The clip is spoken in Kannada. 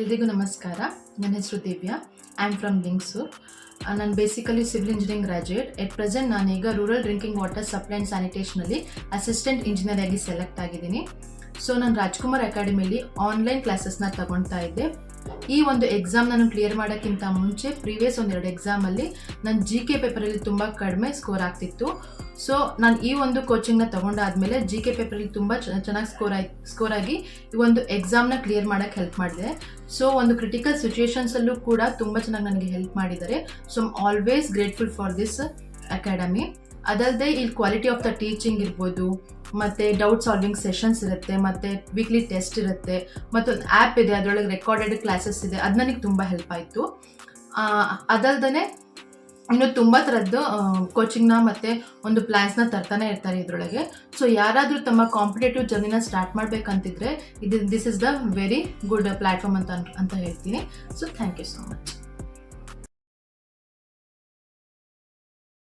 ಎಲ್ರಿಗೂ ನಮಸ್ಕಾರ. ನನ್ನ ಹೆಸರು Divya. I am from Lingsur. ನಾನು basically civil engineering graduate. At present ನಾನೀಗ rural drinking water supply and ಸ್ಯಾನಿಟೇಷನಲ್ಲಿ ಅಸಿಸ್ಟೆಂಟ್ ಇಂಜಿನಿಯರ್ ಆಗಿ ಸೆಲೆಕ್ಟ್ ಆಗಿದ್ದೀನಿ. ಸೊ ನಾನು ರಾಜ್ಕುಮಾರ್ ಅಕಾಡೆಮಿಲಿ ಆನ್ಲೈನ್ ಕ್ಲಾಸಸ್ನ ತಗೊಳ್ತಾ ಇದ್ದೆ. ಈ ಒಂದು ಎಕ್ಸಾಮ್ ನಾನು ಕ್ಲಿಯರ್ ಮಾಡೋಕ್ಕಿಂತ ಮುಂಚೆ ಪ್ರೀವಿಯಸ್ ಒಂದೆರಡು ಎಕ್ಸಾಮಲ್ಲಿ ನನ್ನ GK ಪೇಪರಲ್ಲಿ ತುಂಬ ಕಡಿಮೆ ಸ್ಕೋರ್ ಆಗ್ತಿತ್ತು. ಸೊ ನಾನು ಈ ಒಂದು ಕೋಚಿಂಗ್ನ ತೊಗೊಂಡಾದ್ಮೇಲೆ GK ಪೇಪರಲ್ಲಿ ತುಂಬ ಚೆನ್ನಾಗಿ ಸ್ಕೋರ್ ಆಗಿ ಈ ಒಂದು ಎಕ್ಸಾಮ್ನ ಕ್ಲಿಯರ್ ಮಾಡೋಕ್ಕೆ ಹೆಲ್ಪ್ ಮಾಡಿದೆ. ಸೊ ಒಂದು ಕ್ರಿಟಿಕಲ್ ಸಿಚುವೇಶನ್ಸಲ್ಲೂ ಕೂಡ ತುಂಬ ಚೆನ್ನಾಗಿ ನನಗೆ ಹೆಲ್ಪ್ ಮಾಡಿದ್ದಾರೆ. So I am always grateful for this academy. ಅದಲ್ಲದೆ ಇಲ್ಲಿ ಕ್ವಾಲಿಟಿ ಆಫ್ ದ ಟೀಚಿಂಗ್ ಇರ್ಬೋದು, ಮತ್ತು ಡೌಟ್ ಸಾಲ್ವಿಂಗ್ ಸೆಷನ್ಸ್ ಇರುತ್ತೆ, ಮತ್ತು ವೀಕ್ಲಿ ಟೆಸ್ಟ್ ಇರುತ್ತೆ, ಮತ್ತೊಂದು ಆ್ಯಪ್ ಇದೆ, ಅದರೊಳಗೆ ರೆಕಾರ್ಡೆಡ್ ಕ್ಲಾಸಸ್ ಇದೆ. ಅದು ನನಗೆ ತುಂಬ ಹೆಲ್ಪ್ ಆಯಿತು. ಅದಲ್ಲದೆ ಇನ್ನು ತುಂಬ ಥರದ್ದು ಕೋಚಿಂಗ್ನ ಮತ್ತು ಒಂದು ಪ್ಲ್ಯಾನ್ಸ್ನ ತರ್ತಾನೆ ಇರ್ತಾರೆ ಇದರೊಳಗೆ. ಸೊ ಯಾರಾದರೂ ತಮ್ಮ ಕಾಂಪಿಟೇಟಿವ್ ಜರ್ನಿನ ಸ್ಟಾರ್ಟ್ ಮಾಡಬೇಕಂತಿದ್ರೆ this is the very good platform ಅಂತ ಹೇಳ್ತೀನಿ. So thank you so much.